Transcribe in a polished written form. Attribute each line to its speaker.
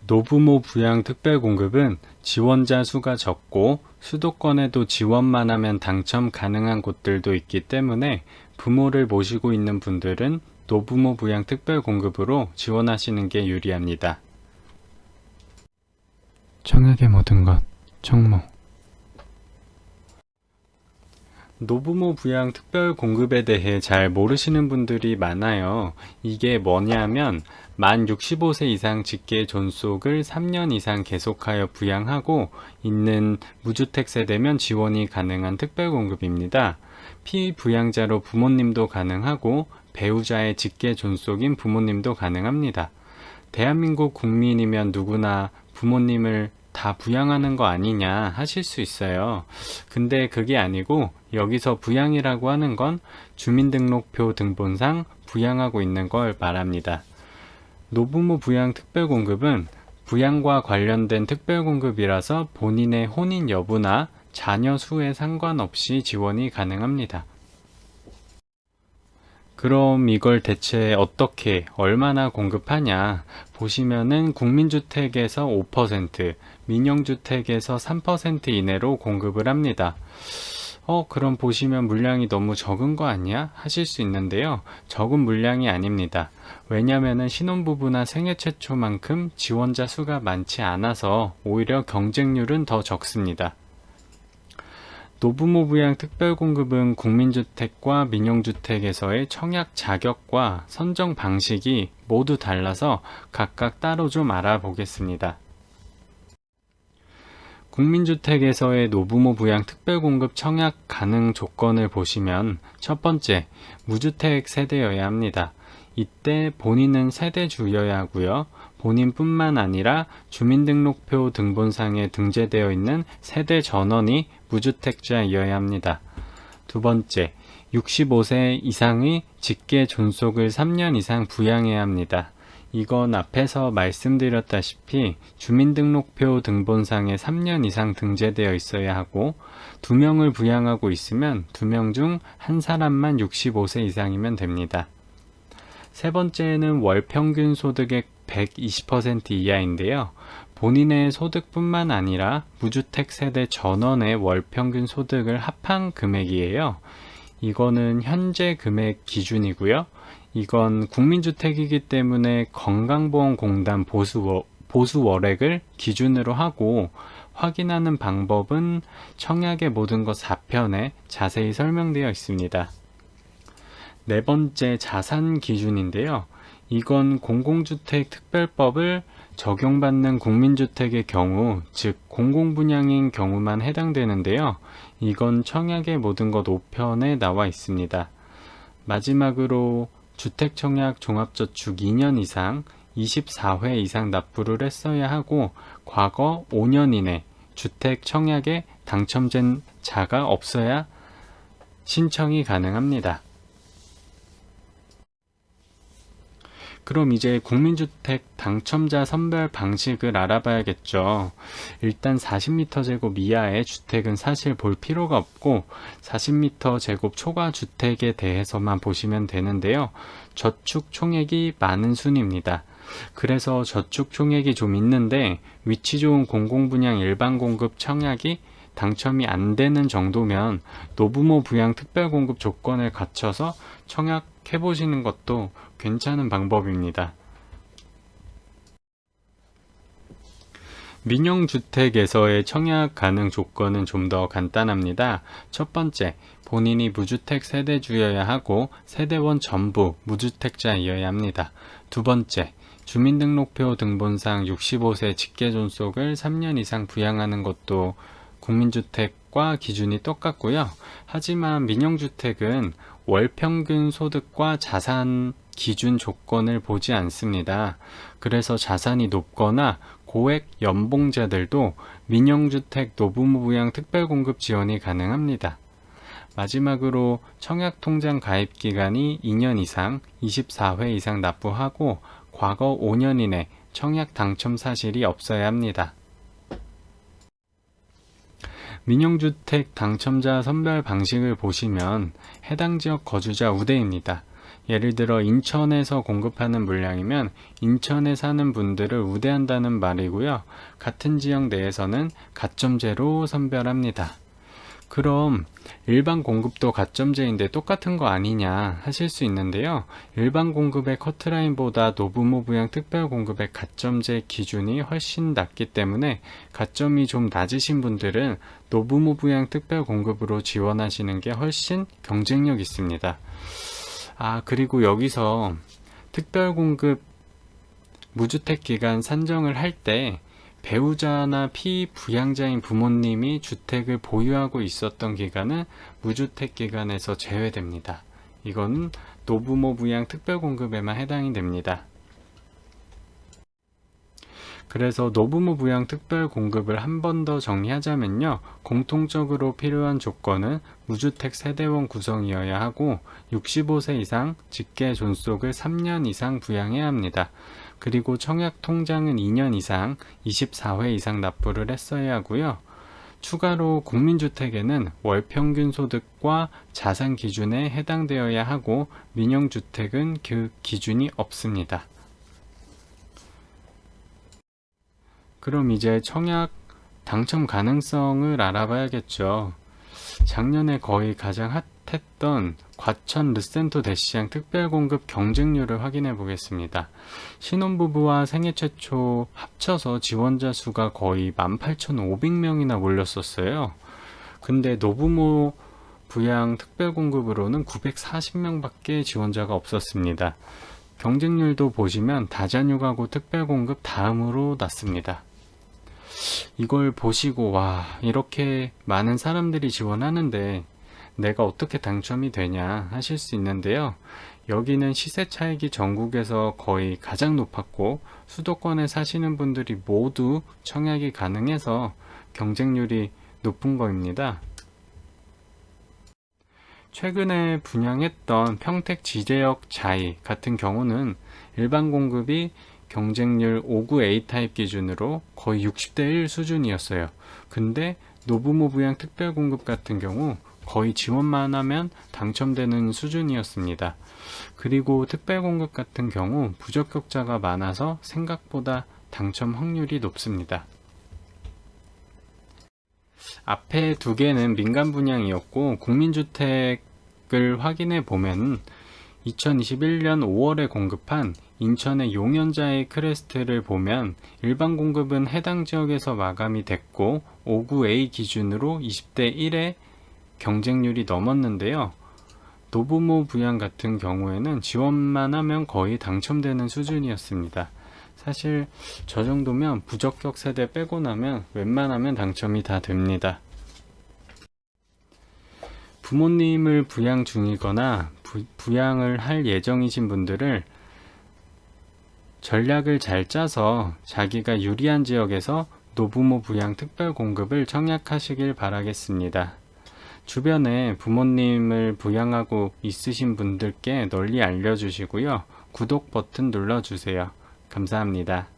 Speaker 1: 노부모 부양 특별공급은 지원자 수가 적고 수도권에도 지원만 하면 당첨 가능한 곳들도 있기 때문에 부모를 모시고 있는 분들은 노부모 부양 특별공급으로 지원하시는 게 유리합니다. 청약의 모든 것, 청모. 노부모 부양 특별공급에 대해 잘 모르시는 분들이 많아요. 이게 뭐냐면 만 65세 이상 직계 존속을 3년 이상 계속하여 부양하고 있는 무주택 세대면 지원이 가능한 특별공급입니다. 피부양자로 부모님도 가능하고 배우자의 직계 존속인 부모님도 가능합니다. 대한민국 국민이면 누구나 부모님을 다 부양하는 거 아니냐 하실 수 있어요. 근데 그게 아니고 여기서 부양이라고 하는 건 주민등록표 등본상 부양하고 있는 걸 말합니다. 노부모 부양 특별공급은 부양과 관련된 특별공급이라서 본인의 혼인 여부나 자녀 수에 상관없이 지원이 가능합니다. 그럼 이걸 대체 어떻게, 얼마나 공급하냐 보시면은 국민주택에서 5%, 민영주택에서 3% 이내로 공급을 합니다. 그럼 보시면 물량이 너무 적은 거 아니야? 하실 수 있는데요. 적은 물량이 아닙니다. 왜냐면은 신혼부부나 생애 최초만큼 지원자 수가 많지 않아서 오히려 경쟁률은 더 적습니다. 노부모 부양 특별공급은 국민주택과 민영주택에서의 청약 자격과 선정 방식이 모두 달라서 각각 따로 좀 알아보겠습니다. 국민주택에서의 노부모 부양 특별공급 청약 가능 조건을 보시면 첫 번째, 무주택 세대여야 합니다. 이때 본인은 세대주여야 하고요. 본인뿐만 아니라 주민등록표 등본상에 등재되어 있는 세대 전원이 무주택자이어야 합니다. 두 번째, 65세 이상의 직계 존속을 3년 이상 부양해야 합니다. 이건 앞에서 말씀드렸다시피 주민등록표 등본상에 3년 이상 등재되어 있어야 하고 2명을 부양하고 있으면 2명 중 한 사람만 65세 이상이면 됩니다. 세 번째는 월 평균 소득의 120% 이하인데요. 본인의 소득뿐만 아니라 무주택 세대 전원의 월 평균 소득을 합한 금액이에요. 이거는 현재 금액 기준이고요. 이건 국민주택이기 때문에 건강보험공단 보수월액을 기준으로 하고 확인하는 방법은 청약의 모든 것 4편에 자세히 설명되어 있습니다. 네 번째, 자산 기준인데요. 이건 공공주택 특별법을 적용받는 국민주택의 경우, 즉 공공분양인 경우만 해당되는데요. 이건 청약의 모든 것 5편에 나와 있습니다. 마지막으로 주택청약 종합저축 2년 이상 24회 이상 납부를 했어야 하고 과거 5년 이내 주택청약에 당첨된 자가 없어야 신청이 가능합니다. 그럼 이제 국민주택 당첨자 선별 방식을 알아봐야겠죠. 일단 40m 제곱 이하의 주택은 사실 볼 필요가 없고 40m 제곱 초과 주택에 대해서만 보시면 되는데요. 저축 총액이 많은 순입니다. 그래서 저축 총액이 좀 있는데 위치 좋은 공공분양 일반 공급 청약이 당첨이 안 되는 정도면 노부모 부양 특별공급 조건을 갖춰서 청약해보시는 것도 괜찮은 방법입니다. 민영주택에서의 청약 가능 조건은 좀 더 간단합니다. 첫 번째, 본인이 무주택 세대주여야 하고 세대원 전부 무주택자이어야 합니다. 두 번째, 주민등록표 등본상 65세 직계존속을 3년 이상 부양하는 것도 국민주택과 기준이 똑같고요. 하지만 민영주택은 월평균 소득과 자산 기준 조건을 보지 않습니다. 그래서 자산이 높거나 고액 연봉자들도 민영주택 노부모 부양 특별공급 지원이 가능합니다. 마지막으로 청약통장 가입기간이 2년 이상 24회 이상 납부하고 과거 5년 이내 청약 당첨 사실이 없어야 합니다. 민영주택 당첨자 선별 방식을 보시면 해당 지역 거주자 우대입니다. 예를 들어 인천에서 공급하는 물량이면 인천에 사는 분들을 우대한다는 말이고요. 같은 지역 내에서는 가점제로 선별합니다. 그럼 일반 공급도 가점제인데 똑같은 거 아니냐 하실 수 있는데요. 일반 공급의 커트라인보다 노부모 부양 특별 공급의 가점제 기준이 훨씬 낮기 때문에 가점이 좀 낮으신 분들은 노부모 부양 특별 공급으로 지원하시는 게 훨씬 경쟁력 있습니다. 그리고 여기서 특별 공급 무주택 기간 산정을 할 때 배우자나 피부양자인 부모님이 주택을 보유하고 있었던 기간은 무주택 기간에서 제외됩니다. 이거는 노부모 부양 특별공급에만 해당이 됩니다. 그래서 노부모 부양 특별공급을 한 번 더 정리하자면요. 공통적으로 필요한 조건은 무주택 세대원 구성이어야 하고 65세 이상 직계 존속을 3년 이상 부양해야 합니다. 그리고 청약 통장은 2년 이상 24회 이상 납부를 했어야 하고요. 추가로 국민주택에는 월평균 소득과 자산 기준에 해당되어야 하고 민영주택은 그 기준이 없습니다. 그럼 이제 청약 당첨 가능성을 알아봐야겠죠. 작년에 거의 가장 핫했던 과천 르센토 대시장 특별공급 경쟁률을 확인해 보겠습니다. 신혼부부와 생애 최초 합쳐서 지원자 수가 거의 18,500명이나 몰렸었어요. 근데 노부모 부양 특별공급으로는 940명밖에 지원자가 없었습니다. 경쟁률도 보시면 다자녀가구 특별공급 다음으로 낮습니다. 이걸 보시고 이렇게 많은 사람들이 지원하는데 내가 어떻게 당첨이 되냐 하실 수 있는데요. 여기는 시세 차익이 전국에서 거의 가장 높았고 수도권에 사시는 분들이 모두 청약이 가능해서 경쟁률이 높은 겁니다. 최근에 분양했던 평택 지제역 자이 같은 경우는 일반 공급이 경쟁률 5구 A타입 기준으로 거의 60대 1 수준이었어요. 근데 노부모 부양 특별공급 같은 경우 거의 지원만 하면 당첨되는 수준이었습니다. 그리고 특별공급 같은 경우 부적격자가 많아서 생각보다 당첨 확률이 높습니다. 앞에 두 개는 민간 분양이었고 국민주택을 확인해 보면 2021년 5월에 공급한 인천의 용현자의 크레스트를 보면 일반 공급은 해당 지역에서 마감이 됐고 5구 A 기준으로 20대 1의 경쟁률이 넘었는데요. 노부모 부양 같은 경우에는 지원만 하면 거의 당첨되는 수준이었습니다. 사실 저 정도면 부적격 세대 빼고 나면 웬만하면 당첨이 다 됩니다. 부모님을 부양 중이거나 부양을 할 예정이신 분들을 전략을 잘 짜서 자기가 유리한 지역에서 노부모 부양 특별 공급을 청약하시길 바라겠습니다. 주변에 부모님을 부양하고 있으신 분들께 널리 알려주시고요. 구독 버튼 눌러주세요. 감사합니다.